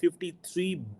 53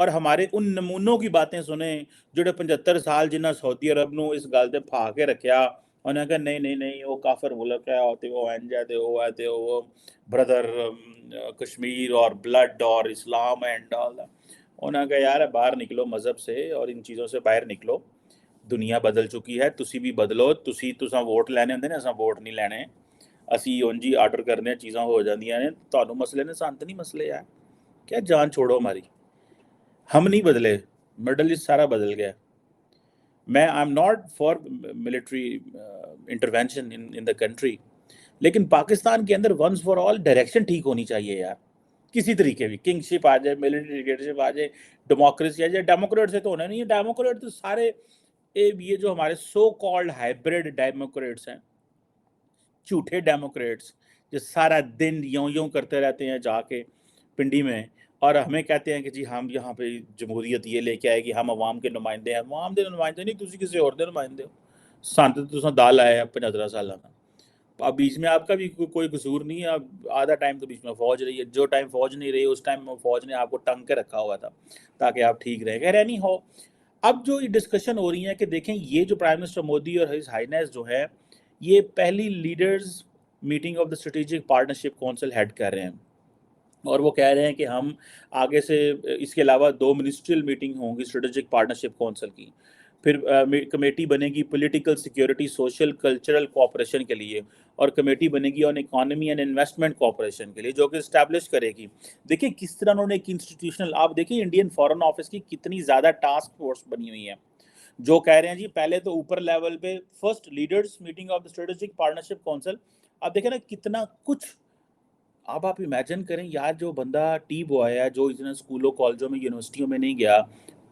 اور ہمارے ان نمونوں کی باتیں سنیں جڑے 75 سال جنہیں سعودی عرب نو اس گل تے پھا کے رکھیا، انہیں کہا نہیں وہ کافر ملک ہے، وہ انج ہے تے وہ بردر کشمیر اور بلڈ اور اسلام اینڈ آل، انہیں کہا یار باہر نکلو مذہب سے اور ان چیزوں سے باہر نکلو، دنیا بدل چکی ہے، تسی بھی بدلو، تساں ووٹ لینے ہوندے نے، اساں ووٹ نہیں لینے، اسی اونجی آرڈر کرنے چیزاں ہو جاندیاں نے، تانوں مسئلے نے سانت نہیں مسئلے یار، کیا جان چھوڑو ہماری، ہم نہیں بدلے، مڈل ایسٹ سارا بدل گیا۔ میں I am not for military intervention in the country, لیکن پاکستان کے اندر ونس فار آل ڈائریکشن ٹھیک ہونی چاہیے یار، کسی طریقے بھی، کنگ شپ آ جائے، ملٹری ڈکٹیٹرشپ آ جائے، ڈیموکریسی آ جائے، ڈیموکریٹ سے تو ہونا نہیں ہے، ڈیموکریٹ تو سارے یہ جو ہمارے سو کالڈ ہائبرڈ ڈیموکریٹس ہیں، جھوٹے ڈیموکریٹس جو سارا دن یوں کرتے رہتے ہیں جا کے پنڈی میں، اور ہمیں کہتے ہیں کہ جی ہم یہاں پہ جمہوریت یہ لے کے آئے گی، ہم عوام کے نمائندے ہیں، عوام دے نمائندے نہیں، تسی کسی اور دے نمائندے ہو، سانت تو دال آئے ہیں 75 سالہ نا، اب بیچ میں آپ کا بھی کوئی قصور نہیں ہے، اب آدھا ٹائم تو بیچ میں فوج رہی ہے، جو ٹائم فوج نہیں رہی اس ٹائم فوج نے آپ کو ٹنگ کے رکھا ہوا تھا تاکہ آپ ٹھیک رہیں گے، نہیں ہو۔ اب جو یہ ڈسکشن ہو رہی ہے کہ دیکھیں یہ جو پرائم منسٹر مودی اور ہز ہائنیس جو ہے یہ پہلی leaders meeting of the strategic partnership council head کر رہے ہیں، اور وہ کہہ رہے ہیں کہ ہم آگے سے اس کے علاوہ 2 منسٹریل میٹنگ ہوں گی اسٹریٹجک پارٹنرشپ کونسل کی، پھر کمیٹی بنے گی political security social cultural cooperation کے لیے، اور کمیٹی بنے گی آن اکانومی اینڈ انویسٹمنٹ کوآپریشن کے لیے جو کہ اسٹیبلش کرے گی۔ دیکھیں کس طرح انہوں نے ایک انسٹیٹیوشنل، آپ دیکھیں انڈین فارن آفس کی کتنی زیادہ ٹاسک فورس بنی ہوئی ہیں، جو کہہ رہے ہیں جی پہلے تو اوپر لیول پہ first leaders meeting of the strategic partnership council, آپ دیکھیں نا کتنا کچھ، اب آپ امیجن کریں یار جو بندہ ٹی بوائے ہے جو اتنا اسکولوں کالجوں میں یونیورسٹیوں میں نہیں گیا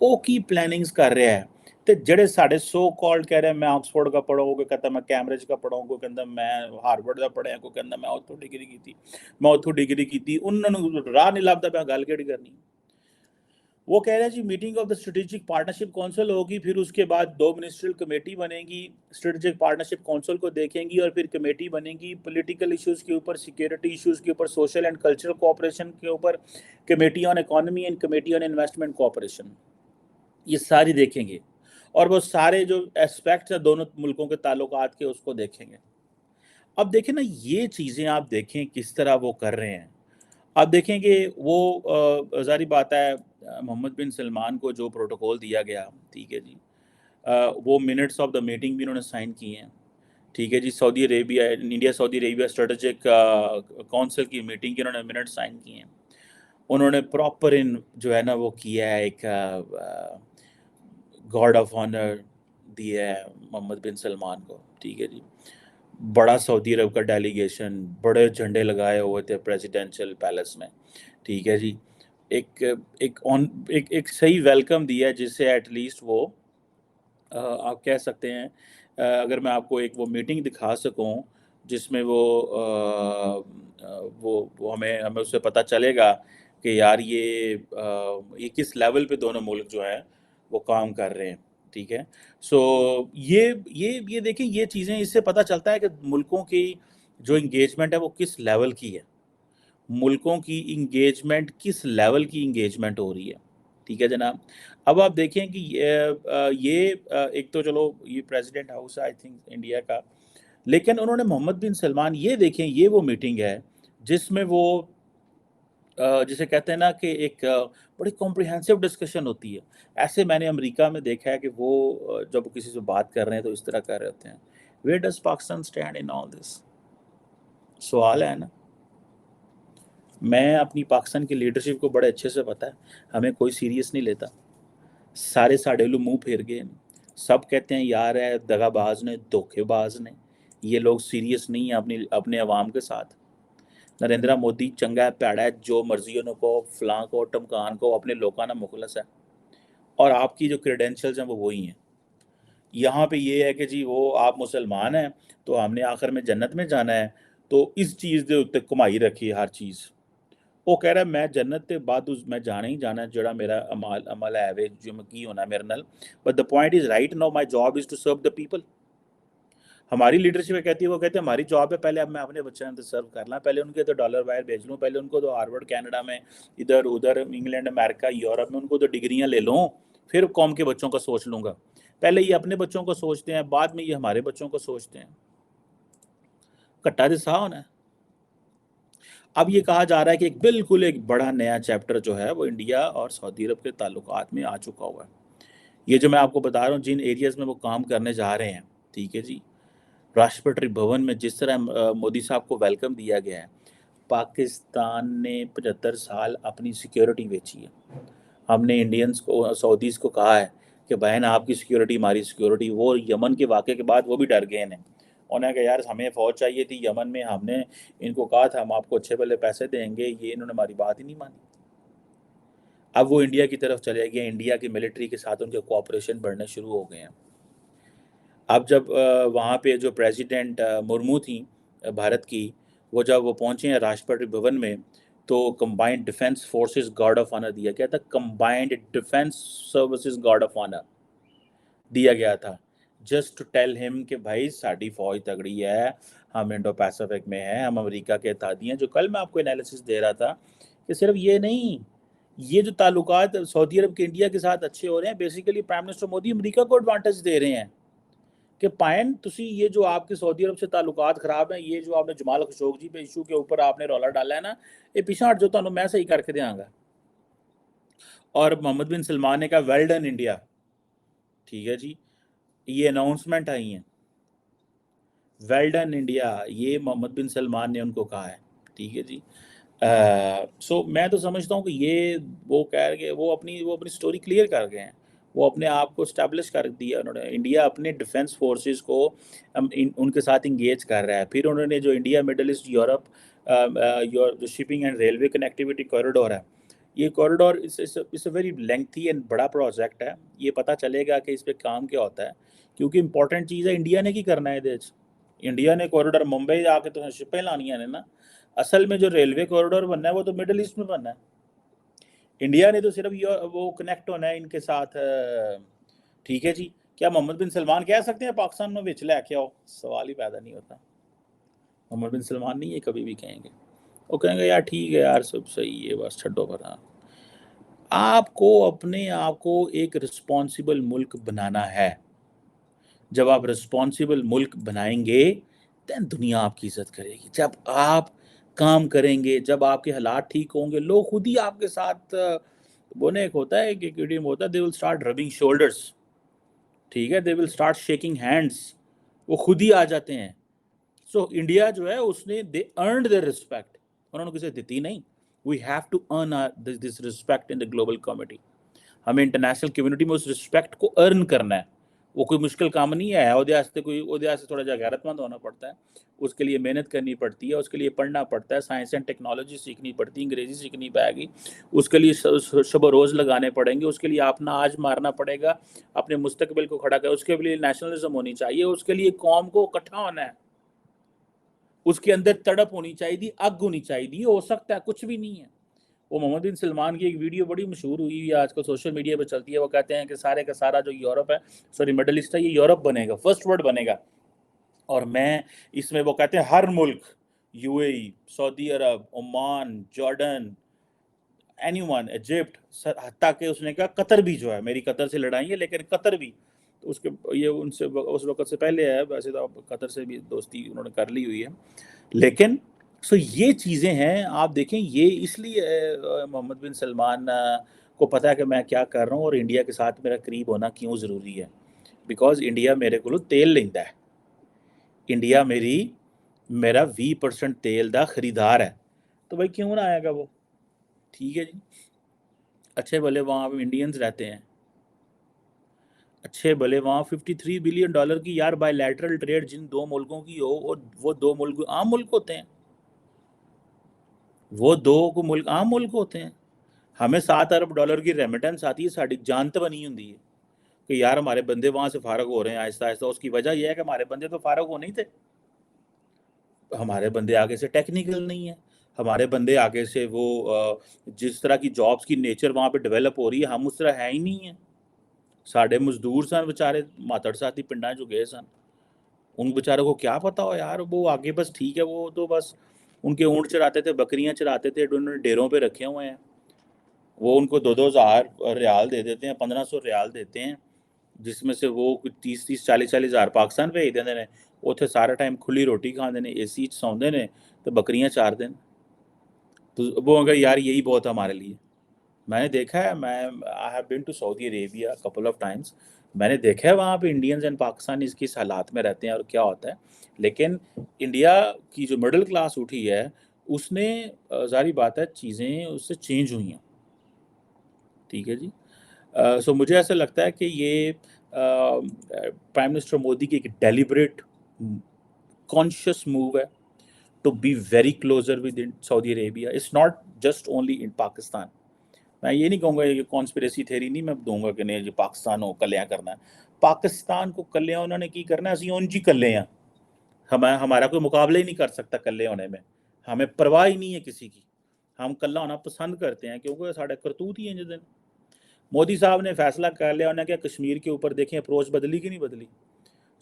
وہ کی پلاننگز کر رہا ہے، تو جڑے ساڑھے سو کالڈ کہہ رہے ہیں میں آکسفورڈ کا پڑھا ہوں، کوئی کہتا ہے میں کیمبرج کا پڑھا ہوں، کوئی کہتا ہے میں ہارورڈ کا پڑھا ہوں، کوئی کہتا ہے میں اتھوں ڈگری کی انہوں نے راہ نہیں لبدا پیا گل کیڑی کرنی۔ وہ کہہ رہے ہیں جی meeting of the strategic partnership council ہوگی، پھر اس کے بعد 2 منسٹریل کمیٹی بنے گی اسٹریٹجک پارٹنرشپ کونسل کو دیکھیں گی، اور پھر کمیٹی بنے گی پولیٹیکل ایشوز کے اوپر، سیکیورٹی ایشوز کے اوپر، سوشل اینڈ کلچرل کوآپریشن کے اوپر، committee on economy and committee on investment cooperation, یہ ساری دیکھیں گے، اور وہ سارے جو اسپیکٹس ہیں دونوں ملکوں کے تعلقات کے اس کو دیکھیں گے۔ اب دیکھیں نا یہ چیزیں آپ دیکھیں کس طرح وہ کر رہے ہیں، آپ دیکھیں کہ وہ ظاہری بات ہے محمد بن سلمان کو جو پروٹوکول دیا گیا، ٹھیک ہے جی، وہ منٹس آف دا میٹنگ بھی انہوں نے سائن کیے ہیں، ٹھیک ہے جی، سعودی عربیہ انڈیا سعودی عربیہ اسٹریٹجک کونسل کی میٹنگ کے انہوں نے منٹ سائن کیے ہیں، انہوں نے پراپر جو ہے نا وہ کیا ہے، ایک گارڈ آف آنر دیا ہے محمد بن سلمان کو، ٹھیک ہے جی، بڑا سعودی عرب کا ڈیلیگیشن، بڑے جھنڈے لگائے ہوئے تھے پریزیڈینشل پیلس میں، ٹھیک ہے جی، ایک صحیح ویلکم دیا جس سے ایٹ لیسٹ وہ آپ کہہ سکتے ہیں، اگر میں آپ کو ایک وہ میٹنگ دکھا سکوں جس میں وہ ہمیں اس سے پتہ چلے گا کہ یار یہ کس لیول پہ دونوں ملک جو ہیں وہ کام کر رہے ہیں، ٹھیک ہے۔ سو یہ دیکھیں یہ چیزیں اس سے پتہ چلتا ہے کہ ملکوں کی جو انگیجمنٹ ہے وہ کس لیول کی ہے، ملکوں کی انگیجمنٹ کس لیول کی انگیجمنٹ ہو رہی ہے، ٹھیک ہے جناب۔ اب آپ دیکھیں کہ یہ ایک تو چلو یہ پریزیڈنٹ ہاؤس ہے آئی تھنک انڈیا کا، لیکن انہوں نے محمد بن سلمان یہ دیکھیں یہ وہ میٹنگ ہے جس میں وہ جسے کہتے ہیں نا کہ ایک بڑی کمپریہنسو ڈسکشن ہوتی ہے، ایسے میں نے امریکہ میں دیکھا ہے کہ وہ جب کسی سے بات کر رہے ہیں تو اس طرح کر رہے ہوتے ہیں۔ Where does Pakistan stand in all this? سوال ہے نا، میں اپنی پاکستان کی لیڈرشپ کو بڑے اچھے سے پتہ ہے، ہمیں کوئی سیریس نہیں لیتا، سارے ساڑھیلو منہ پھیر گئے، سب کہتے ہیں یار ہے دغا باز نے، دھوکے باز نے، یہ لوگ سیریس نہیں ہیں اپنے عوام کے ساتھ۔ نریندرا مودی چنگا ہے پیڑا ہے، جو مرضی انہوں کو فلاں کو ٹمکان کو اپنے لوکاں نہ مخلص ہے، اور آپ کی جو کریڈینشلز ہیں وہ وہی ہیں۔ یہاں پہ یہ ہے کہ جی وہ آپ مسلمان ہیں تو ہم نے آخر میں جنت میں جانا ہے، تو اس چیز دے اتنے کمائی رکھی ہر چیز، وہ کہہ رہا ہے میں جنت تے بعد میں جانا ہی جانا ہے، جڑا میرا عمل ہے وے جو میں کی ہونا ہے میرے نال، but the point is right now my job is to serve the people. ہماری لیڈرشپ کہتی ہے، وہ کہتے ہیں ہماری جاب ہے پہلے اب میں اپنے بچوں سرو کرنا، پہلے ان کے تو ڈالر باہر بھیج لوں، پہلے ان کو تو ہارورڈ کینیڈا میں ادھر ادھر انگلینڈ امریکہ یورپ میں ان کو تو ڈگریاں لے لوں، پھر قوم کے بچوں کا سوچ لوں گا۔ پہلے یہ اپنے بچوں کو سوچتے ہیں، بعد میں یہ ہمارے بچوں کو سوچتے ہیں۔ کٹا دسا ہونا ہے۔ اب یہ کہا جا رہا ہے کہ بالکل ایک بڑا نیا چیپٹر جو ہے وہ انڈیا اور سعودی عرب کے تعلقات میں آ چکا ہوا ہے۔ یہ جو میں آپ کو بتا رہا ہوں جن ایریاز میں وہ کام کرنے جا رہے ہیں، ٹھیک ہے جی، راشٹرپتی بھون میں جس طرح مودی صاحب کو ویلکم دیا گیا ہے، پاکستان نے 75 سال اپنی سیکیورٹی بیچی ہے۔ ہم نے انڈینز کو، سعودیز کو کہا ہے کہ بہن آپ کی سیکیورٹی ہماری سیکیورٹی، وہ یمن کے واقعے کے بعد وہ بھی ڈر گئے ہیں، انہوں نے کہا یار ہمیں فوج چاہیے تھی یمن میں، ہم نے ان کو کہا تھا ہم آپ کو اچھے بھلے پیسے دیں گے، یہ انہوں نے ہماری بات ہی نہیں مانی۔ اب وہ انڈیا کی طرف چلے گئے، انڈیا کی ملٹری کے ساتھ ان کے کوآپریشن بڑھنے شروع ہو گئے ہیں۔ اب جب وہاں پہ جو پریزیڈنٹ مرمو تھیں بھارت کی، وہ جب وہ پہنچے ہیں راشٹرپتی بھون میں، تو combined defence forces guard of honour دیا گیا تھا، combined defence services guard of honour دیا گیا تھا، جسٹ ٹو ٹیل ہم کہ بھائی ساڈی فوج تگڑی ہے، ہم انڈو پیسفک میں ہیں، ہم امریکہ کے اتحادی ہیں۔ جو کل میں آپ کو انالیسس دے رہا تھا کہ صرف یہ نہیں، یہ جو تعلقات سعودی عرب کے انڈیا کے ساتھ اچھے ہو رہے ہیں، بیسیکلی پرائم منسٹر مودی امریکہ کو ایڈوانٹیج دے رہے ہیں کہ پائن تسی یہ جو آپ کے سعودی عرب سے تعلقات خراب ہیں، یہ جو آپ نے جمال خشوگی پہ ایشو کے اوپر آپ نے رولا ڈالا ہے نا، یہ پیچھے ہٹ جو تانوں میں صحیح کر کے دیاں گا۔ اور محمد بن سلمان نے کہا ویل ڈن انڈیا، ٹھیک ہے جی، یہ اناؤنسمنٹ آئی ہیں ویل ڈن انڈیا، یہ محمد بن سلمان نے ان کو کہا ہے، ٹھیک ہے جی۔ سو میں تو سمجھتا ہوں کہ یہ وہ کہہ رہے وہ اپنی سٹوری کلیئر کر گئے ہیں، وہ اپنے آپ کو اسٹیبلش کر دیا انہوں نے۔ انڈیا اپنے ڈیفنس فورسز کو ان کے ساتھ انگیج کر رہا ہے۔ پھر انہوں نے جو انڈیا مڈل ایسٹ یورپ جو shipping and railway connectivity corridor ہے، یہ corridor is a very lengthy and بڑا پروجیکٹ ہے، یہ پتہ چلے گا کہ اس پہ کام کیا ہوتا ہے، کیونکہ امپورٹنٹ چیز ہے انڈیا نے کی کرنا ہے۔ انڈیا نے کوریڈور ممبئی آ کے تو شپیں لانیاں نے نا، اصل میں جو ریلوے کوریڈور بننا ہے وہ تو مڈل ایسٹ میں بننا ہے، انڈیا نے تو صرف وہ کنیکٹ ہونا ہے ان کے ساتھ، ٹھیک ہے جی۔ کیا محمد بن سلمان کہہ سکتے ہیں پاکستان میں وچ لے کے آؤ؟ سوال ہی پیدا نہیں ہوتا۔ محمد بن سلمان نہیں یہ کبھی بھی کہیں گے، وہ کہیں گے یار ٹھیک ہے یار سب صحیح ہے بس چھڈو پر۔ آپ کو اپنے آپ کو ایک رسپانسیبل ملک بنانا ہے، جب آپ رسپانسیبل ملک بنائیں گے تو دنیا آپ کی عزت کرے گی۔ جب آپ کام کریں گے، جب آپ کے حالات ٹھیک ہوں گے، لوگ خود ہی آپ کے ساتھ، وہ ایک ہوتا ہے کہ ایڈیم ہوتا ہے، they will start rubbing shoulders، ٹھیک ہے، they will start shaking hands، وہ خود ہی آ جاتے ہیں۔ سو انڈیا جو ہے اس نے they earned their respect، انہوں نے کسے دیتی نہیں۔ we have to earn this respect in the global community، ہمیں انٹرنیشنل کمیونٹی میں اس رسپیکٹ کو ارن کرنا ہے۔ وہ کوئی مشکل کام نہیں ہے، عہدے سے تھوڑا جا غیرت مند ہونا پڑتا ہے، اس کے لیے محنت کرنی پڑتی ہے، اس کے لیے پڑھنا پڑتا ہے، سائنس اینڈ ٹیکنالوجی سیکھنی پڑتی ہے، انگریزی سیکھنی پائے گی، اس کے لیے شب و روز لگانے پڑیں گے، اس کے لیے اپنا آج مارنا پڑے گا، اپنے مستقبل کو کھڑا کر، اس کے لیے نیشنلزم ہونی چاہیے، اس کے لیے قوم کو اکٹھا ہونا ہے، اس کے اندر تڑپ ہونی چاہیے، اگ ہونی چاہیے، ہو سکتا ہے کچھ بھی نہیں ہے۔ وہ محمد بن سلمان کی ایک ویڈیو بڑی مشہور ہوئی ہے، آج کل سوشل میڈیا پہ چلتی ہے، وہ کہتے ہیں کہ سارے کا سارا جو یورپ ہے، سوری مڈل ایسٹ ہے، یہ یورپ بنے گا، فرسٹ ورلڈ بنے گا، اور میں اس میں، وہ کہتے ہیں ہر ملک، یو اے ای، سعودی عرب، عمان، جارڈن، اینی ون، ایجپٹ، حتیٰ کہ اس نے کہا قطر بھی جو ہے، میری قطر سے لڑائی ہے لیکن قطر بھی، تو اس کے یہ ان سے اس وقت سے پہلے ہے، ویسے تو قطر سے بھی دوستی انہوں نے کر لی ہوئی ہے، لیکن سو یہ چیزیں ہیں۔ آپ دیکھیں یہ اس لیے محمد بن سلمان کو پتہ ہے کہ میں کیا کر رہا ہوں اور انڈیا کے ساتھ میرا قریب ہونا کیوں ضروری ہے، بیکاز انڈیا میرے کو تیل لیندہ ہے، انڈیا میرا 20% تیل دا خریدار ہے، تو بھائی کیوں نہ آئے گا وہ، ٹھیک ہے جی۔ اچھے بھلے وہاں انڈینز رہتے ہیں، اچھے بھلے وہاں $53 بلین کی یار بائی لیٹرل ٹریڈ جن دو ملکوں کی ہو، اور وہ دو ملک عام ملک ہوتے ہیں، وہ دو کو ملک عام ملک ہوتے ہیں۔ ہمیں $7 ارب کی ریمیٹنس آتی ہے، ساری جان تو بنی ہوتی ہے کہ یار ہمارے بندے وہاں سے فارغ ہو رہے ہیں آہستہ آہستہ۔ اس کی وجہ یہ ہے کہ ہمارے بندے تو فارغ ہو نہیں تھے، ہمارے بندے آگے سے ٹیکنیکل نہیں ہیں، ہمارے بندے آگے سے وہ جس طرح کی جابس کی نیچر وہاں پہ ڈیولپ ہو رہی ہے، ہم اس طرح ہے ہی نہیں ہیں۔ ساڑھے مزدور سن بچارے ماتڑ ساتھی پنڈا جو گئے سن، ان بیچاروں کو کیا پتا ہو یار, وہ آگے بس ٹھیک ہے, وہ تو بس ان کے اونٹ چراتے تھے, بکریاں چراتے تھے, انہوں نے ڈیروں پہ رکھے ہوئے ہیں, وہ ان کو 2,000 ریال دے دیتے ہیں, 1,500 ریال دیتے ہیں, جس میں سے وہ 30 40 ہزار پاکستان بھیج دیندے نے, اتنے سارا ٹائم کھلی روٹی کھاندے نے, اے سی سوندے نے, تو بکریاں چار دیں. تو وہ اگر یار یہی بہت ہے ہمارے لیے. میں نے دیکھا ہے, میں I have been to Saudi Arabia couple of times, میں نے دیکھا ہے وہاں پہ انڈینز اینڈ پاکستانیز کس حالات میں رہتے ہیں اور کیا ہوتا ہے. لیکن انڈیا کی جو مڈل کلاس اٹھی ہے, اس نے ظاہری بات ہے چیزیں اس سے چینج ہوئی ہیں. ٹھیک ہے جی. سو مجھے ایسا لگتا ہے کہ یہ پرائم منسٹر مودی کی ایک ڈیلیبریٹ کانشیس موو ہے to be very closer with Saudi Arabia. It's not just only in Pakistan. میں یہ نہیں کہوں گا یہ کانسپریسی تھیری نہیں میں دوں گا کہ نہیں جی پاکستان ہو کلیاں کرنا ہے. پاکستان کو کلیاں انہوں نے کی کرنا ہے, اسی اون جی کلے ہیں, ہمارا کوئی مقابلہ ہی نہیں کر سکتا کلے ہونے میں. ہمیں پرواہ ہی نہیں ہے کسی کی, ہم کلہ ہونا پسند کرتے ہیں کیونکہ ساڑھے کرتوت ہی ہیں. جس دن مودی صاحب نے فیصلہ کر لیا انہوں نے کہ کشمیر کے اوپر دیکھیں اپروچ بدلی کہ نہیں بدلی.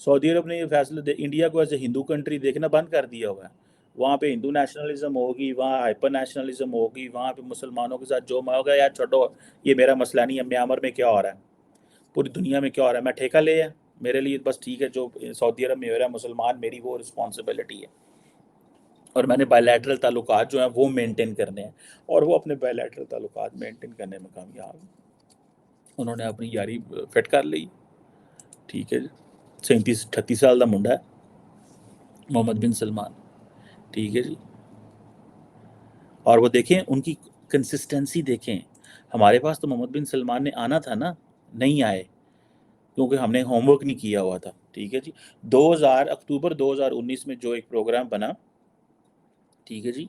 سعودی عرب نے یہ فیصلہ انڈیا کو ایز اے ہندو کنٹری دیکھنا بند کر دیا ہوا ہے. وہاں پہ ہندو نیشنلزم ہوگی, وہاں ہائپر نیشنلزم ہوگی, وہاں پہ مسلمانوں کے ساتھ جو ہوگا یار چھوٹو یہ میرا مسئلہ نہیں ہے. میانمار میں کیا ہو رہا ہے, پوری دنیا میں کیا ہو رہا ہے, میں ٹھیکہ لے ہے میرے لیے بس ٹھیک ہے, جو سعودی عرب میں ہو رہا ہے مسلمان میری وہ رسپانسبلٹی ہے, اور میں نے بائی لیٹرل تعلقات جو ہیں وہ مینٹین کرنے ہیں, اور وہ اپنے بائی لیٹرل تعلقات مینٹین کرنے میں کامیاب ہیں. انہوں نے اپنی یاری فٹ کر لی. ٹھیک ہے جی. 37-38 سال کا منڈا ہے محمد بن سلمان. ٹھیک ہے جی. اور وہ دیکھیں ان کی کنسسٹنسی دیکھیں. ہمارے پاس تو محمد بن سلمان نے آنا تھا نا, نہیں آئے کیونکہ ہم نے ہوم ورک نہیں کیا ہوا تھا. ٹھیک ہے جی. اکتوبر 2019 میں جو ایک پروگرام بنا, ٹھیک ہے جی,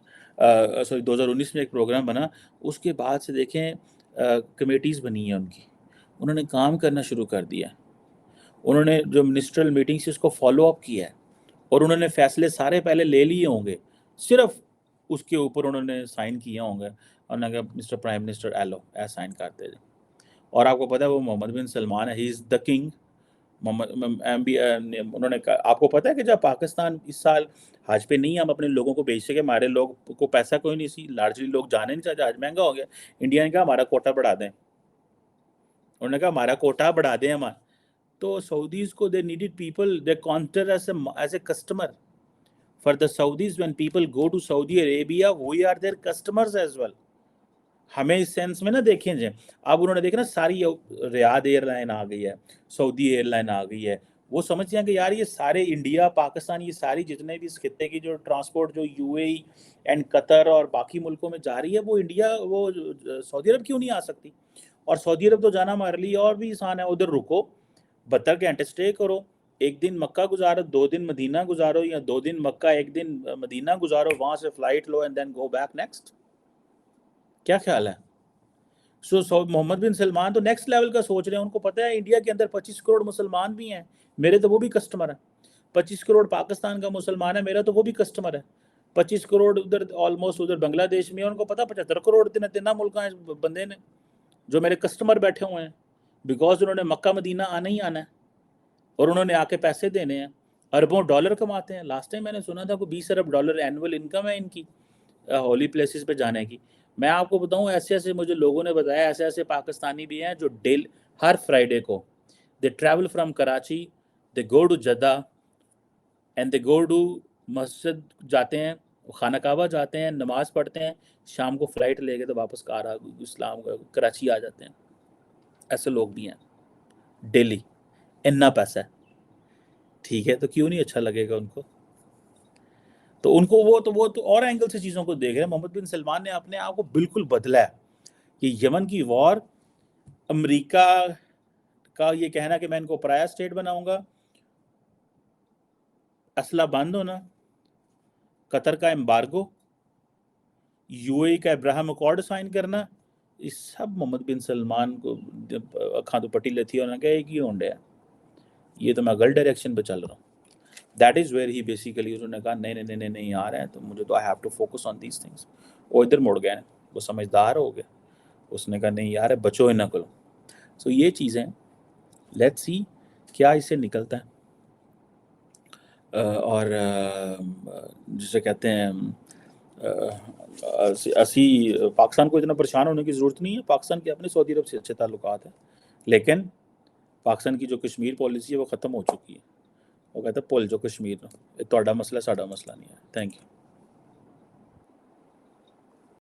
سوری 2019 میں ایک پروگرام بنا, اس کے بعد سے دیکھیں کمیٹیز بنی ہیں ان کی, انہوں نے کام کرنا شروع کر دیا. انہوں نے جو منسٹرل میٹنگ سے اس کو فالو اپ کیا ہے, اور انہوں نے فیصلے سارے پہلے لے لیے ہوں گے, صرف اس کے اوپر انہوں نے سائن کیا ہوں گے, اور نے کہا مسٹر پرائم منسٹر ایلو ایس سائن کرتے جائیں. اور آپ کو پتہ ہے وہ محمد بن سلمان ہے, ہی از دا کنگ. انہوں نے کہا آپ کو پتہ ہے کہ جب پاکستان اس سال حج پہ نہیں ہم اپنے لوگوں کو بھیج سکے, ہمارے لوگ کو پیسہ کوئی نہیں سی, لارجلی لوگ جانے نہیں چاہتے, حج مہنگا ہو گیا. انڈیا نے کہا ہمارا کوٹا بڑھا دیں, انہوں نے کہا ہمارا کوٹا بڑھا دیں ہمارا. تو سعودیز کو they needed people, they counter as a customer. For the Saudis, when people go to Saudi Arabia, we are their customers as well. ہمیں اس سینس میں نہ دیکھیں جائیں. اب انہوں نے دیکھا نا ساری ریاض ایئر لائن آ گئی ہے, سعودی ایئر لائن آ گئی ہے, وہ سمجھتے ہیں کہ یار یہ سارے انڈیا پاکستان یہ ساری جتنے بھی اس خطے کی جو ٹرانسپورٹ جو یو اے ای اینڈ قطر اور باقی ملکوں میں جا رہی ہے, وہ انڈیا وہ سعودی عرب کیوں نہیں آ سکتی. اور سعودی عرب تو جانا ہمارے لیے اور بھی آسان ہے. ادھر رکو 72 گھنٹے اسٹے کرو, ایک دن مکہ گزارو, 2 دن مدینہ گزارو, یا 2 دن مکہ 1 دن مدینہ گزارو, وہاں سے فلائٹ لو and then go back next. کیا خیال ہے؟ سو محمد بن سلمان تو نیکسٹ لیول کا سوچ رہے ہیں. ان کو پتہ ہے انڈیا کے اندر 25 کروڑ مسلمان بھی ہیں, میرے تو وہ بھی کسٹمر ہیں. 25 کروڑ پاکستان کا مسلمان ہے, میرا تو وہ بھی کسٹمر ہے. 25 کروڑ ادھر آلموسٹ ادھر بنگلہ دیش میں, ان کو پتہ 75 کروڑ تین ملکوں بندے نے جو میرے کسٹمر بیٹھے ہوئے ہیں, بیکاز انہوں نے مکہ مدینہ آنا ہی آنا ہے, اور انہوں نے آ کے پیسے دینے ہیں. اربوں ڈالر کماتے ہیں. لاسٹ ٹائم میں نے سنا تھا کہ 20 ارب ڈالر اینول انکم ہے ان کی ہولی پلیسز پہ جانے کی. میں آپ کو بتاؤں ایسے ایسے مجھے لوگوں نے بتایا, ایسے ایسے پاکستانی بھی ہیں جو ہر فرائیڈے کو they travel from Karachi, they go to Jeddah and they go to مسجد جاتے ہیں, خانہ کعبہ جاتے ہیں, نماز پڑھتے ہیں, شام کو فلائٹ لے کے تو واپس اسلام کراچی آ جاتے ہیں. ایسے لوگ بھی ہیں ڈیلی, اتنا پیسہ ہے. ٹھیک ہے, تو کیوں نہیں اچھا لگے گا ان کو. تو ان کو وہ تو اور اینگل سے چیزوں کو دیکھ رہے ہیں. محمد بن سلمان نے اپنے آپ کو بالکل بدلا ہے کہ یمن کی وار, امریکہ کا یہ کہنا کہ میں ان کو پرایا اسٹیٹ بناؤں گا, اسلحہ بند ہونا, قطر کا ایمبارگو, یو اے کا ابراہیم اکارڈ سائن کرنا, یہ سب محمد بن سلمان کو اکھاں تو پٹی لیتی ہے اور کہا ایک ہی ہونڈے ہے, یہ تو میں غلط ڈائریکشن پہ چل رہا ہوں. That is where he basically انہوں نے کہا نہیں آ رہا ہے تو مجھے تو I have to focus on these things. وہ ادھر مڑ گئے, وہ سمجھدار ہو گئے, اس نے کہا نہیں یار بچو انہاں کو. سو یہ چیزیں لیٹس سی کیا اس سے نکلتا ہے. اور جسے کہتے ہیں اسی پاکستان کو اتنا پریشان ہونے کی ضرورت نہیں ہے. پاکستان کے اپنے سعودی عرب سے اچھے تعلقات ہیں, لیکن پاکستان کی جو کشمیر پالیسی ہے وہ ختم ہو چکی ہے. وہ کہتا ہے پل جو کشمیر تہاڈا مسئلہ ساڈا مسئلہ نہیں ہے. Thank you.